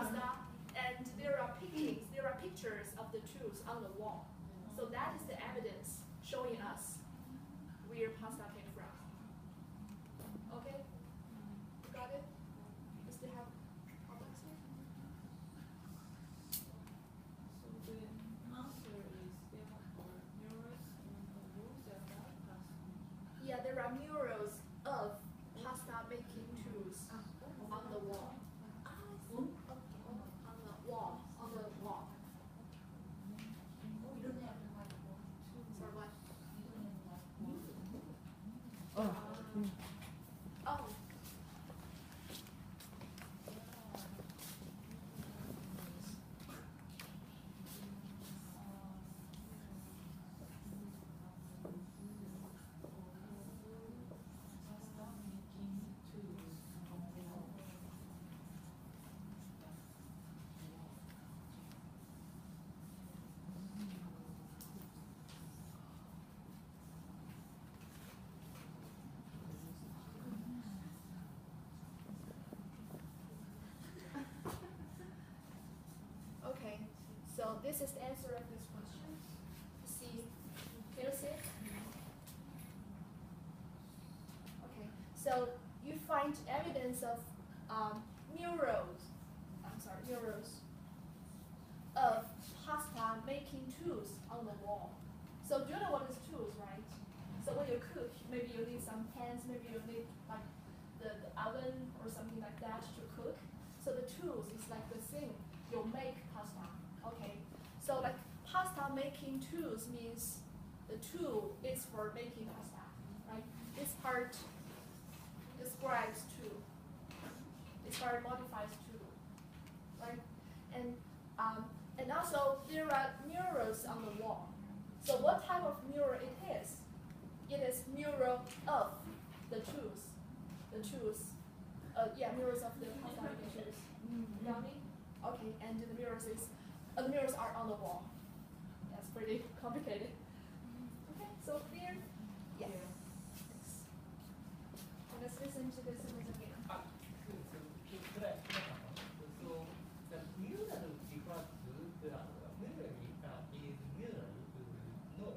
pasta, and there are paintings, there are pictures of the tools on the wall. So that is the evidence showing us where pasta came from. Okay? You got it? You still have problems here? So the answer is there are murals on the walls of that pasta. Yeah, there are murals of pasta making tools on the wall. On the wall. On the wall. We don't have the whiteboard. Sorry, what? We don't have the whiteboard. Oh. Pasta making tools on the wall. Okay, so this is the answer of this question. See, can you see it? Okay, so you find evidence of murals of pasta making tools on the wall. So do you know what is tools, right? So when you cook, maybe you need some pans, maybe you need like the oven or something like that to cook. So the tools is like the thing you make pasta. Okay. So like pasta making tools means the tool is for making pasta, right? This part describes tool. This part modifies tool, right? And also there are murals on the wall. So what type of mural it is? It is mural of the tools. The tools. Murals of the pasta making tools. You got me? Okay, and the murals are on the wall. That's pretty complicated. Okay, so clear? Yes. Thanks. So let's listen to this sentence again. So the mural refers to the mural is mural no.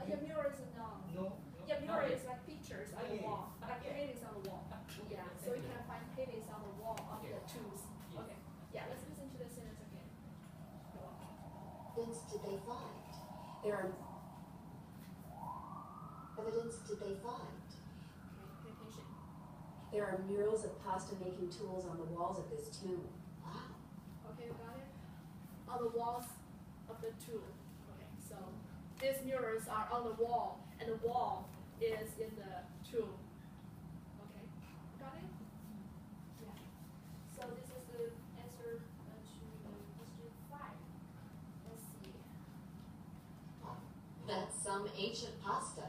Yeah, mural is a noun. No. Yeah, mural is like pictures on the wall, like Yeah. paintings on the wall. Yeah, so you can find paintings on the wall of the tools. Yes. Okay. Yeah, let's listen to the sentence again. Go on. Evidence did they find? There are evidence did they find? Okay, pay attention. There are murals of pasta making tools on the walls of this tomb. Wow. Okay, you got it? On the walls of the tomb. Okay, so these murals are on the wall, and the wall is in the tomb. Okay, got it? Yeah. So this is the answer to question 5. Let's see. That's some ancient pasta.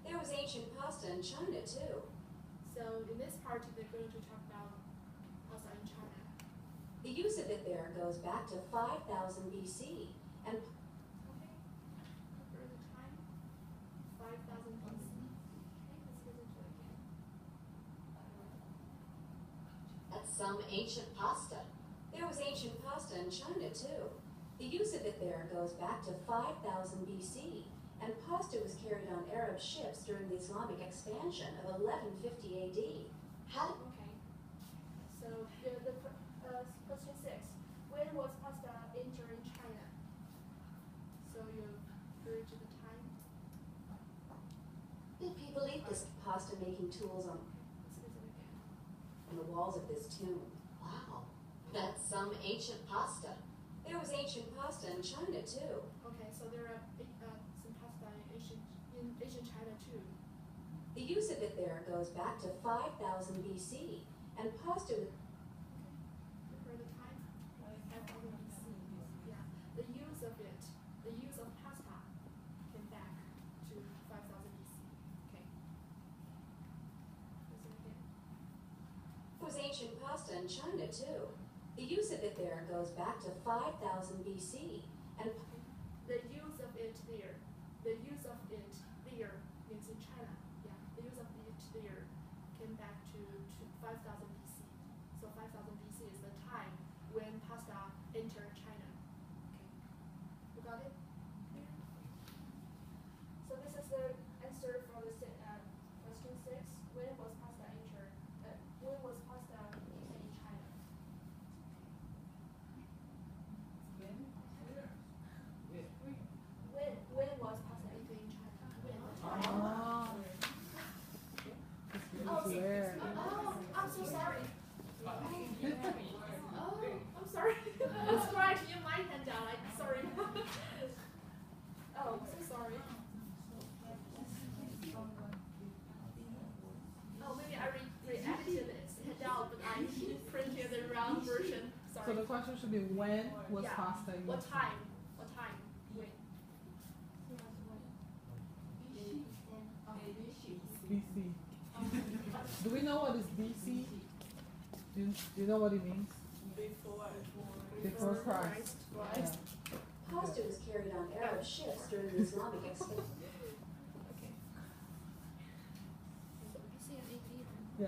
There was ancient pasta in China too. So in this part, they're going to talk about pasta in China. The use of it there goes back to 5000 BC. And Okay. For the time, 5,000 BC. Okay, let's listen to it again. that's some ancient pasta. There was ancient pasta in China too. The use of it there goes back to 5000 BC. And pasta was carried on Arab ships during the Islamic expansion of 1150 AD. How Okay. So question 6. When was pasta entering China? So you refer to the time. did people eat this pasta making tools on Let's listen again. the walls of this tomb? Wow, that's some ancient pasta. There was ancient pasta in China too. Okay, so there are some pasta in ancient China too. The use of it there goes back to 5000 BC. And pasta was For the time, 5,000 BC. Yeah, the use of pasta came back to 5,000 BC. Okay. Listen again. was ancient pasta in China too. The use of it there goes back to 5000 BC. And The use of it there. The use of it there means in China. Yeah, the use of it there came back to 5,000 BC. So 5,000 BC is the time So the question should be when was Yeah. pasta used? What time? What time? When? BC. Do we know what is BC? Do you know what it means? Before Christ. Right. Pasta was carried on Arab ships during the Islamic expansion. Okay. So BC and AD. Yeah.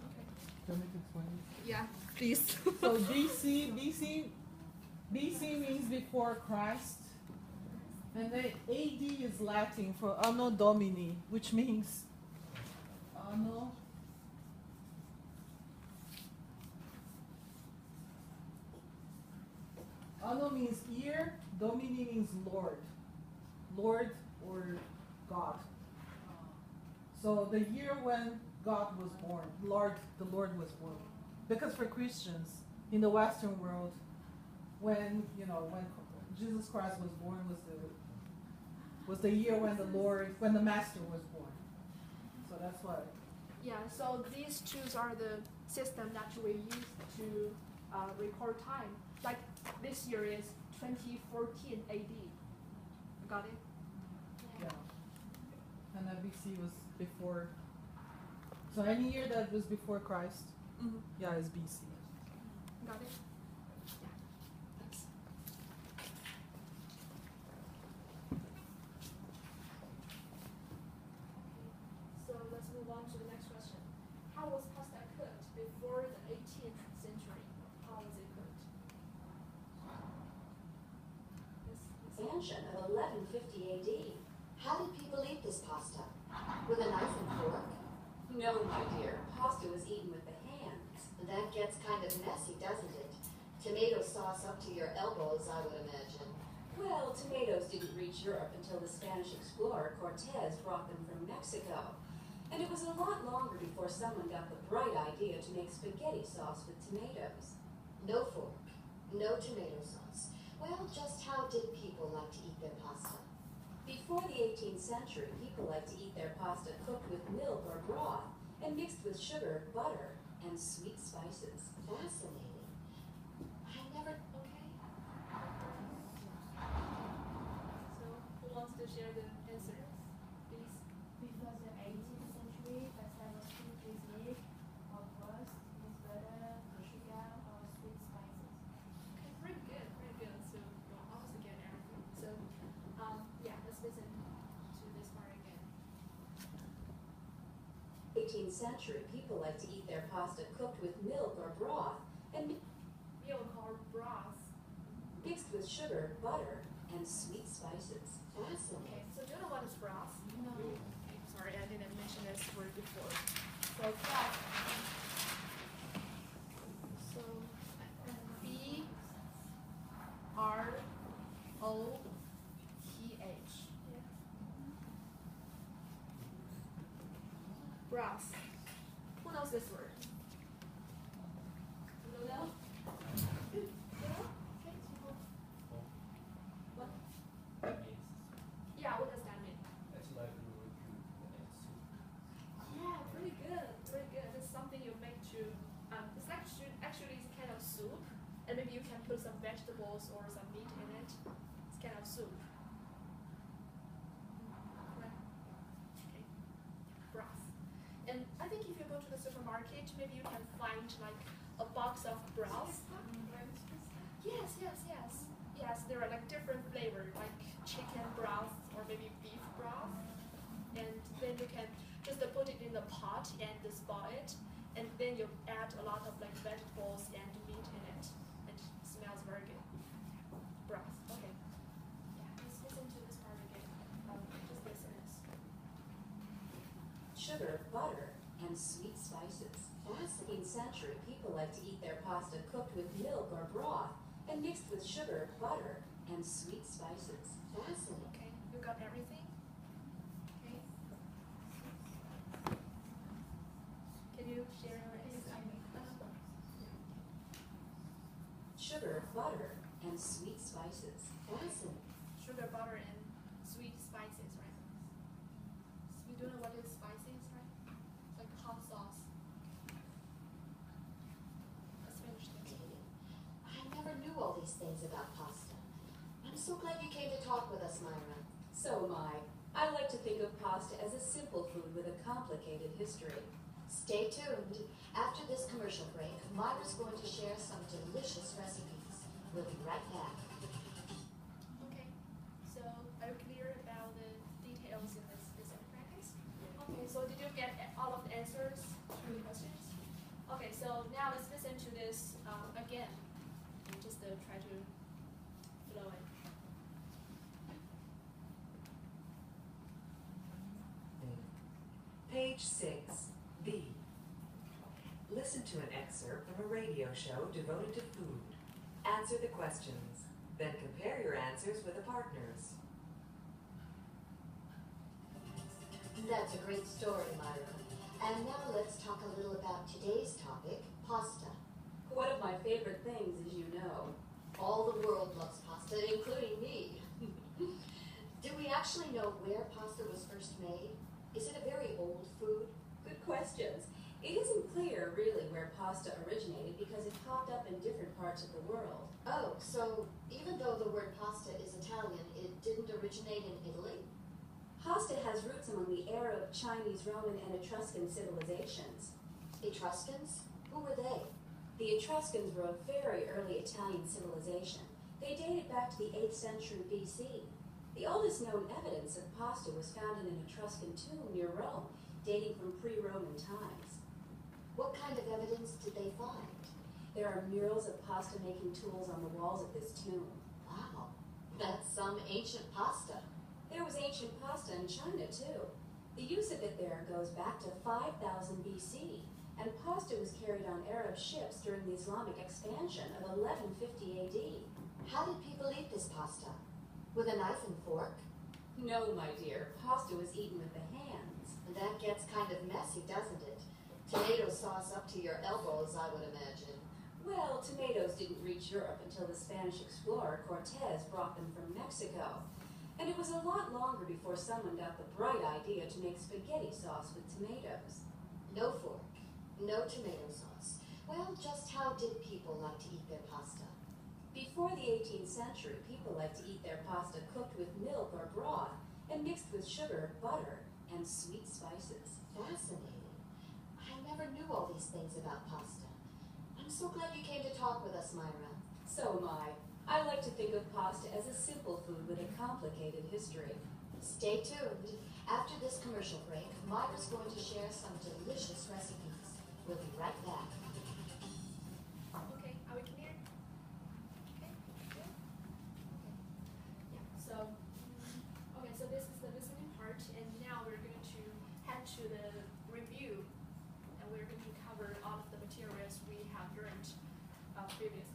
Okay. Do you want me to explain it? Yeah, please. So BC means before Christ, and then AD is Latin for Anno Domini, which means Anno. Anno means year, Domini means Lord, Lord or God. So the year when God was born, the Lord was born. Because for Christians in the Western world, when Jesus Christ was born was the year when the Master was born. So that's why. Yeah, so these two are the system that we use to record time. Like this year is 2014 AD. Got it? Yeah. And that BC was before. So any year that was before Christ, Mm-hmm. yeah, is BC. Got it? Yeah. Thanks. So let's move on to the next question. How was pasta cooked before the 18th century? How was it cooked? Expansion of 1150 AD. How did people eat this pasta? With a knife and fork? No, my dear. Pasta was eaten with the hands. That gets kind of messy, doesn't it? Tomato sauce up to your elbows, I would imagine. Well, tomatoes didn't reach Europe until the Spanish explorer Cortez brought them from Mexico. And it was a lot longer before someone got the bright idea to make spaghetti sauce with tomatoes. No fork, no tomato sauce. Well, just how did people like to eat their pasta? Before the 18th century, people liked to eat their pasta cooked with milk or broth and mixed with sugar, butter, and sweet spices. Fascinating. I never... Okay. So who wants to share the answer? Please. Before the 18th century, pasta was cooked with milk or broth with butter, sugar, or sweet spices. Okay, pretty good, pretty good. So you almost get everything. So yeah, let's listen to this part again. 18th century, people liked to eat their pasta cooked with milk or broth and Milk or broth. mixed with sugar, butter, and sweet spices. Okay, Fascinating. so do you know what is broth? No. Okay, sorry, I didn't mention this word before. So broth. So BROTH. Broth. Who knows this word? You don't know? You know? Okay. What? That means Yeah, what does that mean? it's like you and soup. Yeah, pretty good, pretty good. It's something you make to, it's actually it's kind of soup, and maybe you can put some vegetables or some meat in it. It's kind of soup. Right? Okay. Broth. And I think if you go to the supermarket, maybe you can find like a box of broth. Yes, yes, yes. Yes, there are like different flavors, like chicken broth or maybe beef broth. And then you can just put it in the pot and just boil it. And then you add a lot of like vegetables and meat in it. It smells very good. Broth, okay. Yeah, let's listen to this part again. Just listen to this. Sugar, butter, and sweet spices. Fascinating century, people like to eat their pasta cooked with milk or broth and mixed with sugar, butter, and sweet spices. Fascinating. Okay, you got everything? Okay. Can you share your answer? Sugar, butter, and sweet spices. Fascinating. Sugar, butter, and sweet spices, right? So you don't know what is spices, right? Like hot sauce. so glad you came to talk with us, Myra. So am I. I like to think of pasta as a simple food with a complicated history. Stay tuned. After this commercial break, Myra's going to share some delicious recipes. We'll be right back. Okay, so are you clear about the details in this specific practice? Okay, so did you get all of the answers to the questions? Okay, so now let's listen to this again. And just try to flow it. Page 6, B. Listen to an excerpt from a radio show devoted to food. Answer the questions. Then compare your answers with the partners. That's a great story, Myra. And now let's talk a little about today's topic, pasta. One of my favorite things, as you know. All the world loves pasta, including me. Do we actually know where pasta was first made? Is it a very old food? Good questions. It isn't clear, really, where pasta originated because it popped up in different parts of the world. Oh, so even though the word pasta is Italian, it didn't originate in Italy? Pasta has roots among the Arab, Chinese, Roman, and Etruscan civilizations. Etruscans? Who were they? The Etruscans were a very early Italian civilization. They dated back to the 8th century BC. The oldest known evidence of pasta was found in an Etruscan tomb near Rome, dating from pre-Roman times. What kind of evidence did they find? There are murals of pasta-making tools on the walls of this tomb. Wow, that's some ancient pasta. There was ancient pasta in China, too. The use of it there goes back to 5000 BC, and pasta was carried on Arab ships during the Islamic expansion of 1150 AD. How did people eat this pasta? With a knife and fork? No, my dear. Pasta was eaten with the hands. That gets kind of messy, doesn't it? Tomato sauce up to your elbows, I would imagine. Well, tomatoes didn't reach Europe until the Spanish explorer Cortez brought them from Mexico. And it was a lot longer before someone got the bright idea to make spaghetti sauce with tomatoes. No fork, no tomato sauce. Well, just how did people like to eat their pasta? Before the 18th century, people liked to eat their pasta cooked with milk or broth and mixed with sugar, butter, and sweet spices. Fascinating. I never knew all these things about pasta. I'm so glad you came to talk with us, Myra. So am I. I like to think of pasta as a simple food with a complicated history. Stay tuned. After this commercial break, Myra's going to share some delicious recipes. We'll be right back. Okay, are we clear? Okay, good. Okay. Yeah, so, okay, so this is the listening part, and now we're going to head to the review, and we're going to cover all of the materials we have learned previously.